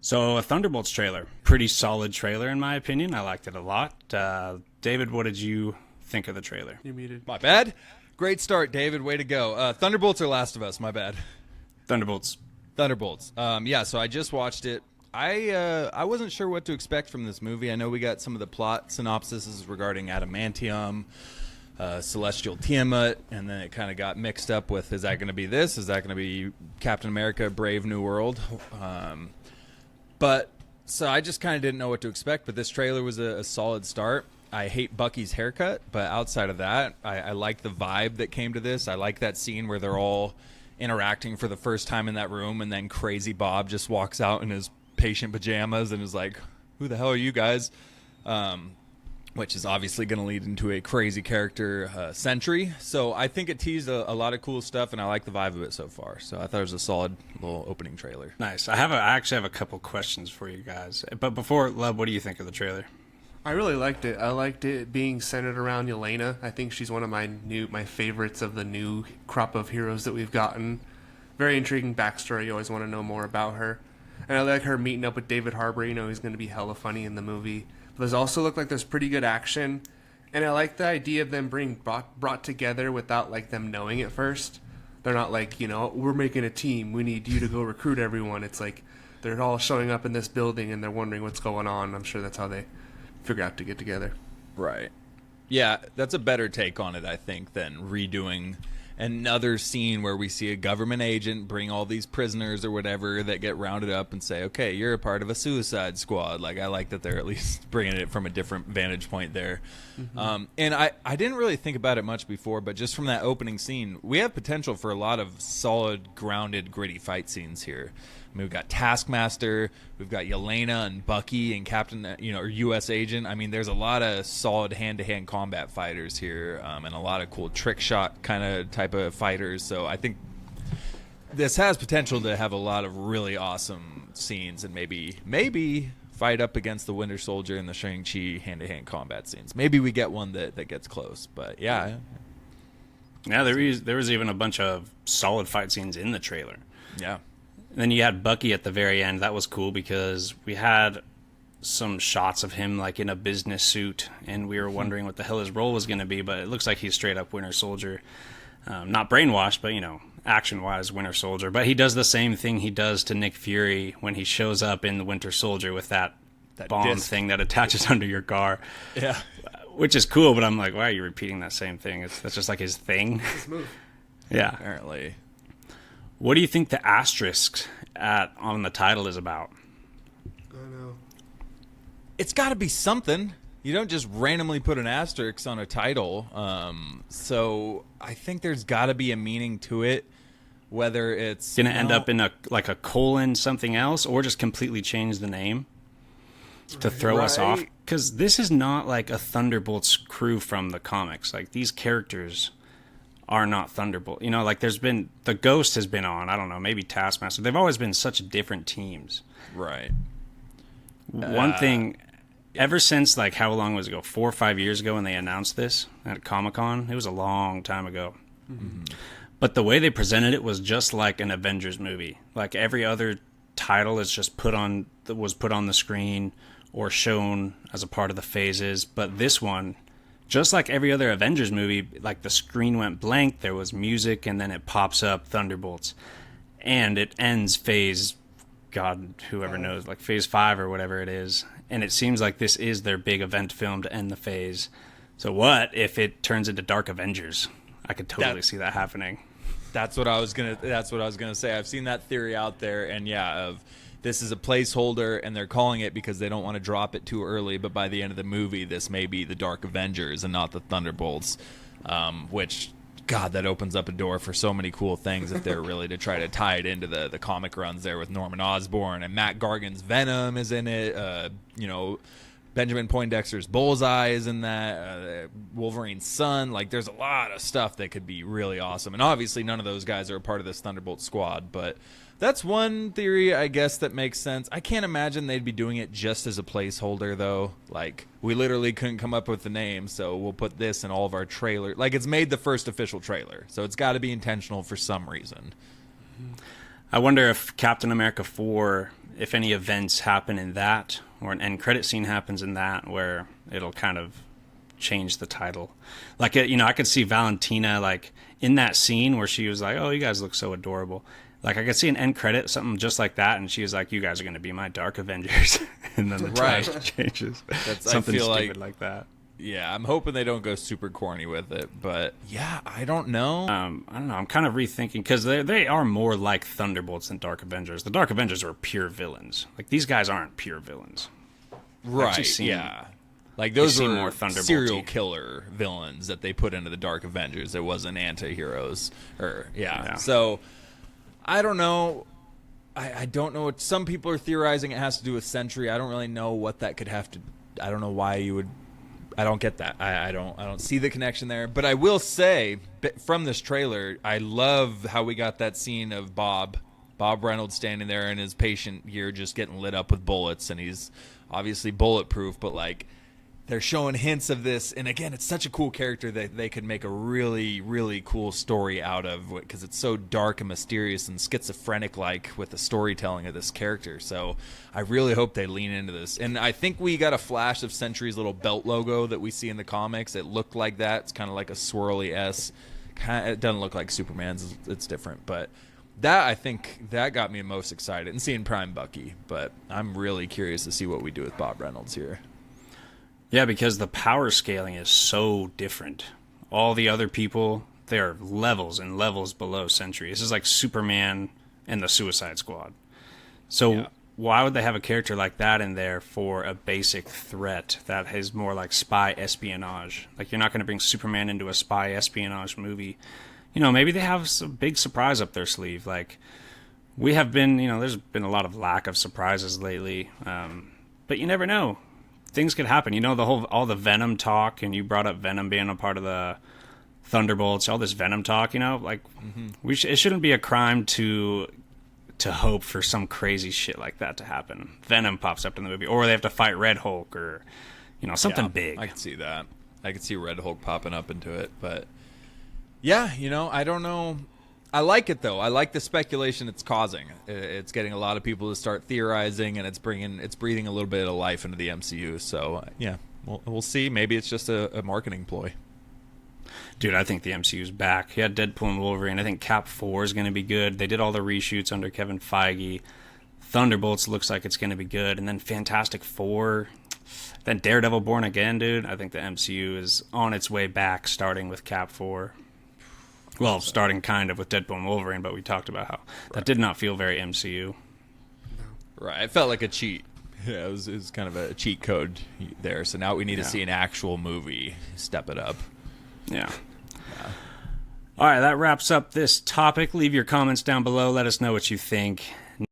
So a Thunderbolts trailer, pretty solid trailer in my opinion. I liked it a lot. David, what did you think of the trailer? You're muted. My bad. Great start, David. Way to go. Thunderbolts or Last of Us? My bad. Thunderbolts. Thunderbolts. Yeah, so I just watched it. I wasn't sure what to expect from this movie. I know we got some of the plot synopsises regarding adamantium, celestial Tiamat, and then it kind of got mixed up with, is that going to be this? Is that going to be Captain America, Brave New World? So I just kind of didn't know what to expect, but this trailer was a solid start. I hate Bucky's haircut, but outside of that, I like the vibe that came to this. I like that scene where they're all interacting for the first time in that room, and then Crazy Bob just walks out in his patient pajamas and is like, who the hell are you guys? Which is obviously going to lead into a crazy character, Sentry. So I think it teased a lot of cool stuff, and I like the vibe of it so far. So I thought it was a solid little opening trailer. Nice. I actually have a couple questions for you guys. But before, Love, what do you think of the trailer? I really liked it. I liked it being centered around Yelena. I think she's one of my favorites of the new crop of heroes that we've gotten. Very intriguing backstory. You always want to know more about her. And I like her meeting up with David Harbour. You know, he's going to be hella funny in the movie. But there's also look like there's pretty good action. And I like the idea of them being brought together without like them knowing it first. They're not like, you know, we're making a team. We need you to go recruit everyone. It's like they're all showing up in this building and they're wondering what's going on. I'm sure that's how they figure out to get together. Right. Yeah, that's a better take on it, I think, than redoing another scene where we see a government agent bring all these prisoners or whatever that get rounded up and say, okay, you're a part of a suicide squad. Like, I like that they're at least bringing it from a different vantage point there. Mm-hmm. And I didn't really think about it much before, but just from that opening scene, we have potential for a lot of solid, grounded, gritty fight scenes here. I mean, we've got Taskmaster, we've got Yelena and Bucky and Captain, or U.S. Agent. I mean, there's a lot of solid hand-to-hand combat fighters here, and a lot of cool trick shot kind of type of fighters. So I think this has potential to have a lot of really awesome scenes, and maybe fight up against the Winter Soldier and the Shang-Chi hand-to-hand combat scenes. Maybe we get one that gets close, but yeah. Yeah, there was even a bunch of solid fight scenes in the trailer. Yeah. And then you had Bucky at the very end. That was cool because we had some shots of him like in a business suit, and we were wondering what the hell his role was going to be, but it looks like he's straight up Winter Soldier. Not brainwashed, but, action-wise Winter Soldier. But he does the same thing he does to Nick Fury when he shows up in the Winter Soldier with that bomb disc thing that attaches under your car. Yeah. Which is cool, but I'm like, why are you repeating that same thing? That's just like his thing. His move. Yeah. Apparently. What do you think the asterisk on the title is about? I don't know. It's got to be something. You don't just randomly put an asterisk on a title. So I think there's got to be a meaning to it, whether it's going to end up in a colon something else, or just completely change the name to throw us off. Because this is not like a Thunderbolts crew from the comics. Like, these characters are not Thunderbolt. There's been, the Ghost has been on, I don't know, maybe Taskmaster. They've always been such different teams. Right. One thing, ever since, how long was it ago? 4 or 5 years ago when they announced this at Comic-Con? It was a long time ago. Mm-hmm. But the way they presented it was just like an Avengers movie. Like, every other title is just put on the screen or shown as a part of the phases. But this one, just like every other Avengers movie, like, the screen went blank, there was music, and then it pops up Thunderbolts. And it ends phase, God, whoever knows, like phase 5 or whatever it is. And it seems like this is their big event film to end the phase. So what if it turns into Dark Avengers? I could totally see that happening. That's what I was gonna say. I've seen that theory out there, and this is a placeholder, and they're calling it because they don't want to drop it too early. But by the end of the movie, this may be the Dark Avengers and not the Thunderbolts, which, God, that opens up a door for so many cool things if they're really to try to tie it into the comic runs there with Norman Osborn, and Matt Gargan's Venom is in it. Benjamin Poindexter's Bullseye is in that. Wolverine's son. Like, there's a lot of stuff that could be really awesome. And obviously none of those guys are a part of this Thunderbolt squad, but that's one theory, I guess, that makes sense. I can't imagine they'd be doing it just as a placeholder, though. Like, we literally couldn't come up with the name, so we'll put this in all of our trailers. Like, it's made the first official trailer, so it's got to be intentional for some reason. I wonder if Captain America 4 if any events happen in that, or an end credit scene happens in that, where it'll kind of change the title. Like, I could see Valentina, like, in that scene where she was like, oh, you guys look so adorable. Like, I could see an end credit, something just like that, and she was like, you guys are going to be my Dark Avengers. And then the title changes. Something stupid like that. Yeah, I'm hoping they don't go super corny with it, but yeah, I don't know. I don't know. I'm kind of rethinking, because they are more like Thunderbolts than Dark Avengers. The Dark Avengers were pure villains. Like, these guys aren't pure villains. Right, yeah. Like, those were more serial killer villains that they put into the Dark Avengers. It wasn't anti-heroes. Yeah. So, I don't know. I don't know what some people are theorizing it has to do with Sentry. I don't really know what that could have to. I don't know why you would. I don't get that. I don't see the connection there. But I will say, from this trailer, I love how we got that scene of Bob Reynolds standing there in his patient gear, just getting lit up with bullets, and he's obviously bulletproof. But like, they're showing hints of this, and again, it's such a cool character that they could make a really, really cool story out of, because it's so dark and mysterious and schizophrenic-like with the storytelling of this character. So I really hope they lean into this. And I think we got a flash of Sentry's little belt logo that we see in the comics. It looked like that. It's kind of like a swirly S. It doesn't look like Superman's. It's different, but I think that got me most excited, and seeing Prime Bucky. But I'm really curious to see what we do with Bob Reynolds here. Yeah, because the power scaling is so different. All the other people, they're levels and levels below Sentry. This is like Superman and the Suicide Squad. So why would they have a character like that in there for a basic threat that is more like spy espionage? Like, you're not going to bring Superman into a spy espionage movie. Maybe they have some big surprise up their sleeve. Like, we have been, there's been a lot of lack of surprises lately. But you never know. Things could happen. All the Venom talk, and you brought up Venom being a part of the Thunderbolts, all this Venom talk, it shouldn't be a crime to hope for some crazy shit like that to happen. Venom pops up in the movie, or they have to fight Red Hulk, or something big. I could see that. I could see Red Hulk popping up into it, but yeah, I don't know. I like it, though. I like the speculation it's causing. It's getting a lot of people to start theorizing, and it's breathing a little bit of life into the MCU. So, yeah, we'll see. Maybe it's just a marketing ploy. Dude, I think the MCU's back. Yeah, Deadpool and Wolverine. I think Cap 4 is going to be good. They did all the reshoots under Kevin Feige. Thunderbolts looks like it's going to be good. And then Fantastic Four. Then Daredevil Born Again, dude. I think the MCU is on its way back, starting with Cap 4. Well, starting kind of with Deadpool and Wolverine, but we talked about how that did not feel very MCU. Right. It felt like a cheat. Yeah, it was kind of a cheat code there. So now we need to see an actual movie step it up. Yeah. All right, that wraps up this topic. Leave your comments down below. Let us know what you think.